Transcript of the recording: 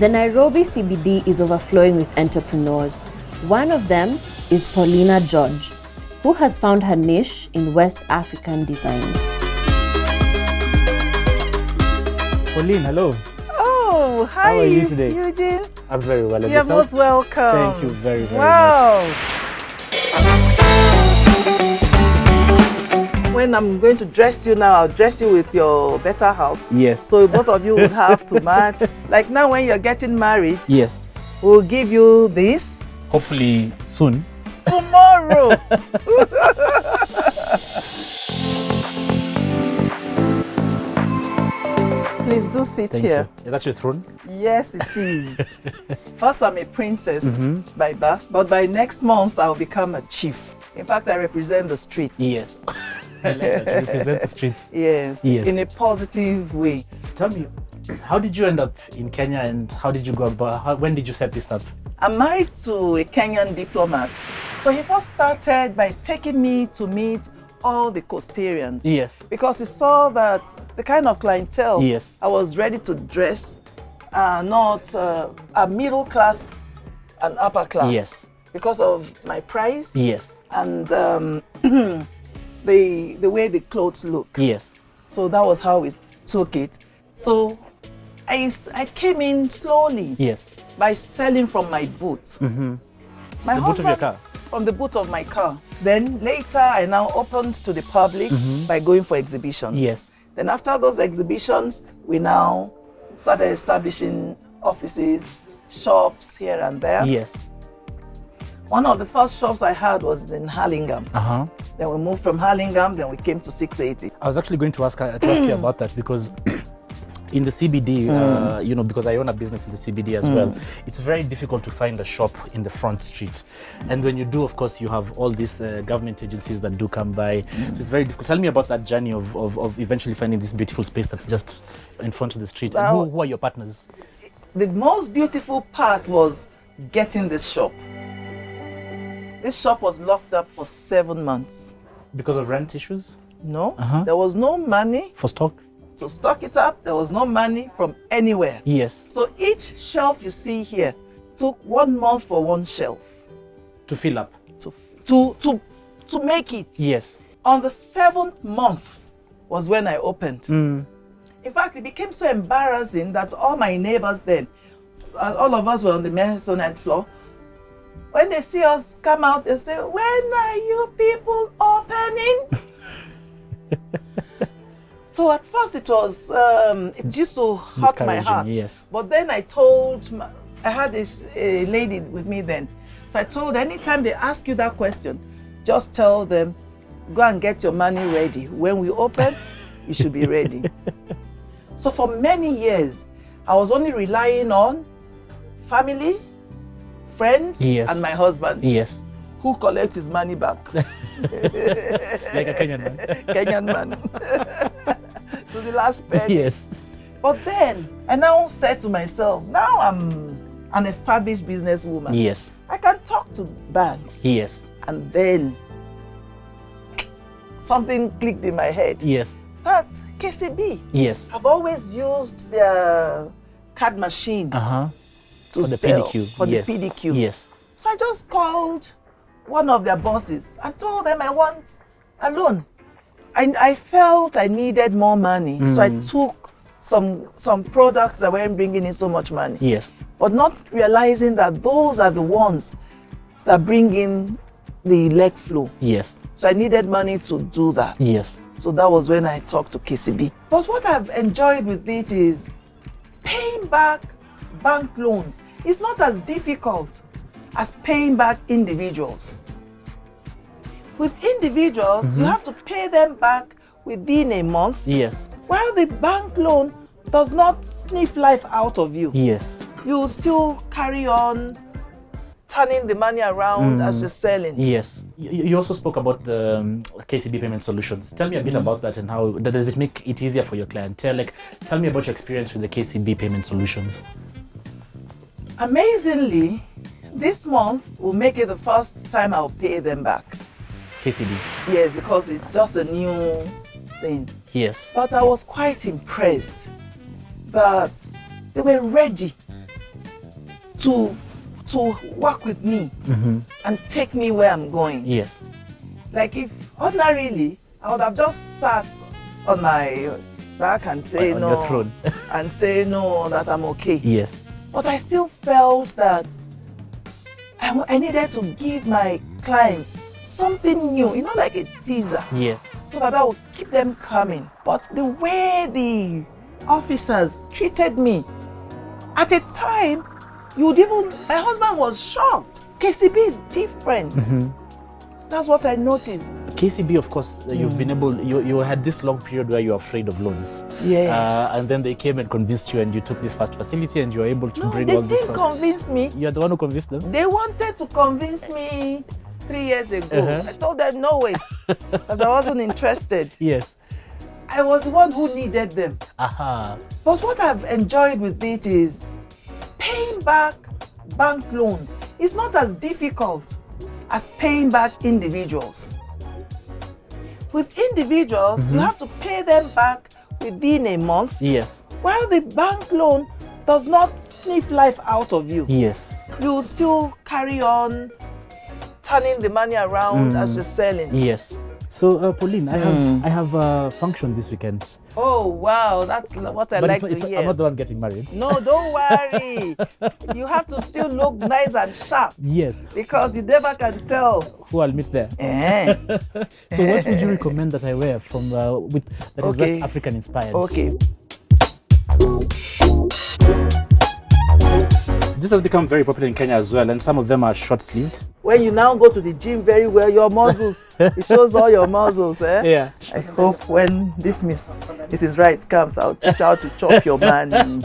The Nairobi CBD is overflowing with entrepreneurs. One of them is Paulina George, who has found her niche in West African designs. Pauline, hello. Oh, hi. How are you today? Eugene? I'm very well. You're most welcome. Thank you very, very much. When I'm going to dress you now, I'll dress you with your better half. Yes. So both of you will have to match. Like now when you're getting married, yes, we'll give you this. Hopefully soon. Tomorrow. Please do sit Thank here. you. That's your throne? Yes, it is. First, I'm a princess by birth, but by next month, I'll become a chief. In fact, I represent the streets. Yes. I like that. You represent the streets. Yes, in a positive way. Tell me, how did you end up in Kenya and how did you go about, when did you set this up? I'm married to a Kenyan diplomat. So he first started by taking me to meet all the Coastarians. Yes. Because he saw that the kind of clientele yes. I was ready to dress are not a middle class and upper class. Yes. Because of my price. Yes. And the way the clothes look. Yes. So that was how we took it. So I came in slowly. Yes. By selling from my boot. My the boot of your car? From the boot of my car. Then later I now opened to the public by going for exhibitions. Yes. Then after those exhibitions, we now started establishing offices, shops here and there. Yes. One of the first shops I had was in Hurlingham. Then we moved from Hurlingham, then we came to 680. I was actually going to ask you about that because in the CBD, you know, because I own a business in the CBD as well, it's very difficult to find a shop in the front street. And when you do, of course, you have all these government agencies that do come by. So it's very difficult. Tell me about that journey of eventually finding this beautiful space that's just in front of the street. Well, and who are your partners? The most beautiful part was getting this shop. This shop was locked up for 7 months. Because of rent issues? No, there was no money. For stock? To stock it up, there was no money from anywhere. Yes. So each shelf you see here took 1 month for one shelf. To fill up? To make it. Yes. On the 7th month was when I opened. In fact, it became so embarrassing that all my neighbors then, all of us were on the mezzanine floor. When they see us come out, they say, "When are you people opening?" So at first it was, it used to hurt my heart. Yes. But then I had this lady with me then. So I told her, anytime they ask you that question, just tell them, go and get your money ready. When we open, you should be ready. So for many years, I was only relying on family, friends, and my husband. Yes. Who collects his money back. Like a Kenyan man. Kenyan man. To the last penny. Yes. But then, I now said to myself, now I'm an established businesswoman. Yes. I can talk to banks. Yes. And then, something clicked in my head. Yes. That KCB. Yes. I've always used their card machine to for the sell, PDQ. for Yes. the PDQ. Yes. So I just called one of their bosses and told them I want a loan. I felt I needed more money, so I took some products that weren't bringing in so much money. Yes. But not realizing that those are the ones that bring in the leg flow. Yes. So I needed money to do that. Yes. So that was when I talked to KCB. But what I've enjoyed with it is paying back bank loans. It's not as difficult as paying back individuals. With individuals, you have to pay them back within a month. Yes. While the bank loan does not sniff life out of you. Yes. You still carry on turning the money around as you're selling. Yes. You also spoke about the KCB payment solutions. Tell me a bit about that and how does it make it easier for your clientele? Like, tell me about your experience with the KCB payment solutions. Amazingly, this month will make it the first time I'll pay them back. KCB? Yes, because it's just a new thing. Yes. But I was quite impressed that they were ready to work with me and take me where I'm going. Yes. Like if ordinarily I would have just sat on my back and say On no, your throne. and say no, that I'm okay. Yes. But I still felt that I needed to give my clients something new, like a teaser, Yes. so that I would keep them coming. But the way the officers treated me, at a time, my husband was shocked. KCB is different. That's what I noticed. KCB, of course, you've been able, you had this long period where you're afraid of loans. Yes. And then they came and convinced you and you took this first facility and you were able to No, bring they all this. didn't convince me. You're the one who convinced them? They wanted to convince me 3 years ago. I told them no way, because I wasn't interested. Yes. I was the one who needed them. Aha. But what I've enjoyed with it is paying back bank loans is not as difficult as paying back individuals. With individuals, you have to pay them back within a month, Yes. while the bank loan does not sniff life out of you. Yes. You still carry on turning the money around as you're selling. Yes. So, Pauline, I have a function this weekend. Oh wow, that's what I But like to hear. I'm not the one getting married. No, don't worry. You have to still look nice and sharp, Yes. because you never can tell. Who I'll meet there. Eh. So, what would you recommend that I wear from that is Okay. West African inspired? Okay. This has become very popular in Kenya as well, and some of them are short sleeved. When you now go to the gym very well, your muscles, it shows all your muscles. Yeah. I hope when this Mrs. Right comes, I'll teach her how to chop your money.